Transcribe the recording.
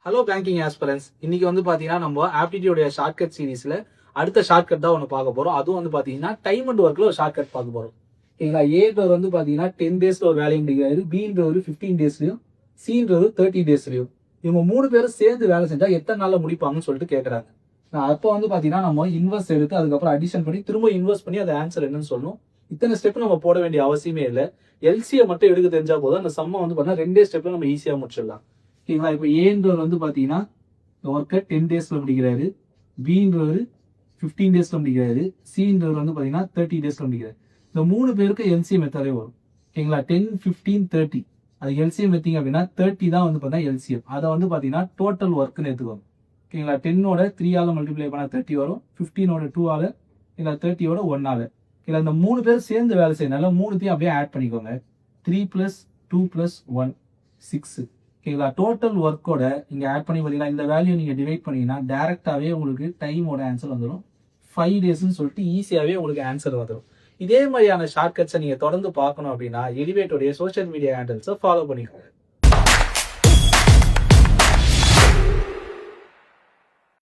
Hello banking aspirants. இன்னைக்கு வந்து பாத்தீங்கன்னா நம்ம ஆப்டிடியூட் ஷார்ட்கட் சீரீஸ்ல அடுத்த ஷார்ட்கட் தான் ஒன்று பார்க்க போறோம். அதுவும் வந்து பாத்தீங்கன்னா டைம் அண்ட் ஒர்க்ல ஒரு ஷார்ட்கட் பார்க்க போறோம். ஓகேங்களா? ஏன்றவர் வந்து பாத்தீங்கன்னா 10 டேஸ்ல ஒரு வேலையை முடிக்கிறாரு, பின்றவர் 15 டேஸ்லயும், சின்றவர் 30 டேஸ்லயும். இவங்க 3 பேரும் சேர்ந்து வேலை செஞ்சா எத்தனை நாள்ல முடிப்பாங்கன்னு சொல்லிட்டு கேட்கறாங்க. அப்போ வந்து பாத்தீங்கன்னா நம்ம இன்வெஸ்ட் எடுத்து அதுக்கப்புறம் அடிஷன் பண்ணி திரும்ப இன்வெஸ்ட் பண்ணி அது ஆன்சர் என்னன்னு சொல்லணும். இத்தனை ஸ்டெப் நம்ம போட வேண்டிய அவசியமே இல்லை. எல்சியை மட்டும் எடுக்க தெரிஞ்சா போதும். அந்த சம்மை வந்து பாத்தீங்கன்னா 2 ஸ்டெப்ல நம்ம ஈஸியா முடிச்சிடலாம். ஓகேங்களா? இப்போ ஏன்றவர் வந்து பாத்தீங்கன்னா ஒர்க்கை 10 டேஸ்ல முடிக்கிறாரு, பின்றவர் 15 டேஸ்ல முடிக்கிறாரு, சின்றவர் வந்து பாத்தீங்கன்னா 30 டேஸ்ல முடிக்கிறாரு. இந்த 3 பேருக்கு எல்சிஎம் மெத்தடே வரும். ஓகேங்களா? 10, 15, 30 அது எல்சிஎம் எடுத்தீங்க அப்படின்னா 30 தான் வந்து பார்த்தா எல்சிஎம். அதை வந்து பாத்தீங்கன்னா டோட்டல் ஒர்க்னு எடுத்துக்கோங்க. ஓகேங்களா? 10ஓட 3ஆல மல்டிப்ளை பண்ணா 30 வரும், 15ஓட 2ஆல இல்லை 30ஓட 1ஆல. இல்லை இந்த 3 பேர் சேர்ந்து வேலை செய்யறதுனால 3த்தையும் அப்படியே ஆட் பண்ணிக்கோங்க. 3 + 2 + 1 6. ஓகேங்களா? டோட்டல் ஒர்க்கோட நீங்க ஆட் பண்ணி பார்த்தீங்கன்னா இந்த வேல்யூ நீங்க டிவைட் பண்ணீங்கன்னா டைரக்டாவே உங்களுக்கு டைமோட ஆன்சர் வந்துடும். 5 டேஸ்ன்னு சொல்லிட்டு ஈஸியாவே உங்களுக்கு ஆன்சர் வந்துடும். இதே மாதிரியான ஷார்ட்கட்ஸை நீங்க தொடர்ந்து பார்க்கணும் அப்படின்னா எலிவேட்டோடைய சோஷியல் மீடியா ஹேண்டில்ஸை ஃபாலோ பண்ணிக்கோங்க.